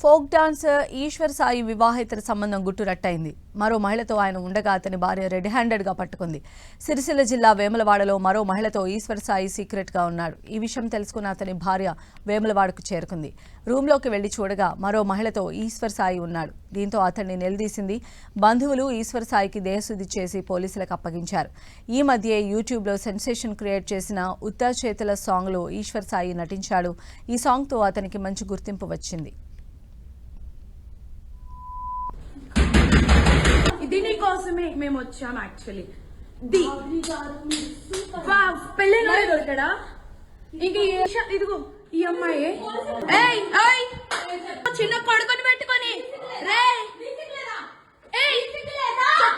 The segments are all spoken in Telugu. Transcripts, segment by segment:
ఫోక్ డాన్సర్ ఈశ్వర్ సాయి వివాహేతర సంబంధం గుట్టురట్టయింది. మరో మహిళతో ఆయన ఉండగా అతని భార్య రెడ్ హ్యాండెడ్గా పట్టుకుంది. సిరిసిల్ల జిల్లా వేములవాడలో మరో మహిళతో ఈశ్వర్ సాయి సీక్రెట్గా ఉన్నాడు. ఈ విషయం తెలుసుకున్న అతని భార్య వేములవాడకు చేరుకుంది. రూమ్లోకి వెళ్లి చూడగా మరో మహిళతో ఈశ్వర్ సాయి ఉన్నాడు. దీంతో అతన్ని నిలదీసింది. బంధువులు ఈశ్వర్ సాయికి దేహశుద్ధి చేసి పోలీసులకు అప్పగించారు. ఈ మధ్య యూట్యూబ్లో సెన్సేషన్ క్రియేట్ చేసిన ఉత్తా చేతుల సాంగ్లో ఈశ్వర్ సాయి నటించాడు. ఈ సాంగ్తో అతనికి మంచి గుర్తింపు వచ్చింది. దీనికోసమే మేము వచ్చాం. యాక్చువల్లీ పెళ్ళి దొరికాడా ఇంక ఇదిగో ఈ అమ్మాయి చిన్న కొడుకుని పెట్టుకొని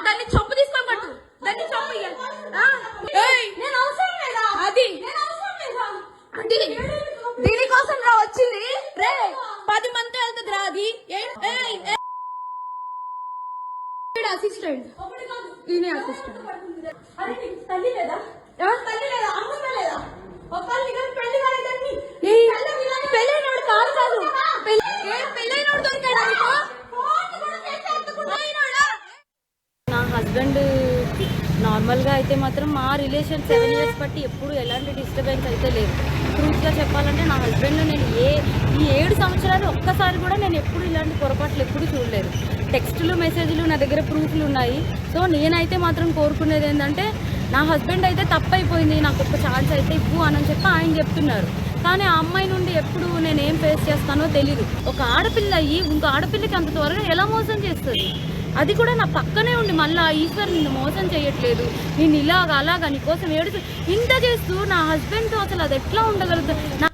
దాన్ని చొప్పు తీసుకొని పట్టు, దాన్ని చొప్పు అది దీనికోసం రా వచ్చింది. రే 10 మంది వెళ్తుంది రా. అది అసిస్టెంట్ ఈయన అసిస్టెంట్. పెళ్ళైనోడు కాదు కాదు పెళ్ళైనోడు దొరికాడు. నా హస్బెండ్ నార్మల్గా అయితే మాత్రం మా రిలేషన్ 7 years బట్టి ఎప్పుడు ఎలాంటి డిస్టర్బెన్స్ అయితే లేదు. ట్రూత్గా చెప్పాలంటే నా హస్బెండ్ నేను ఈ 7 సంవత్సరాలు ఒక్కసారి కూడా నేను ఎప్పుడు ఇలాంటి పొరపాట్లు ఎప్పుడు చూడలేదు. టెక్స్టులు మెసేజ్లు నా దగ్గర ప్రూఫ్లు ఉన్నాయి. సో నేనైతే మాత్రం కోరుకునేది ఏంటంటే నా హస్బెండ్ అయితే తప్పైపోయింది, నాకు ఒక ఛాన్స్ అయితే ఇవ్వు అని చెప్పి ఆయన చెప్తున్నారు. కానీ ఆ అమ్మాయి నుండి ఎప్పుడు నేను ఏం ఫేస్ చేస్తానో తెలీదు. ఒక ఆడపిల్ల అయ్యి ఇంకో ఆడపిల్లకి అంత త్వరగా ఎలా మోసం చేస్తుంది? అది కూడా నా పక్కనే ఉండి మళ్ళీ ఈశ్వర్ నిన్ను మోసం చేయట్లేదు, నేను అలాగా నీకోసం ఏడుస్తూ ఇంత చేస్తూ నా హస్బెండ్తో అసలు అది ఎట్లా ఉండగలుగుతుంది?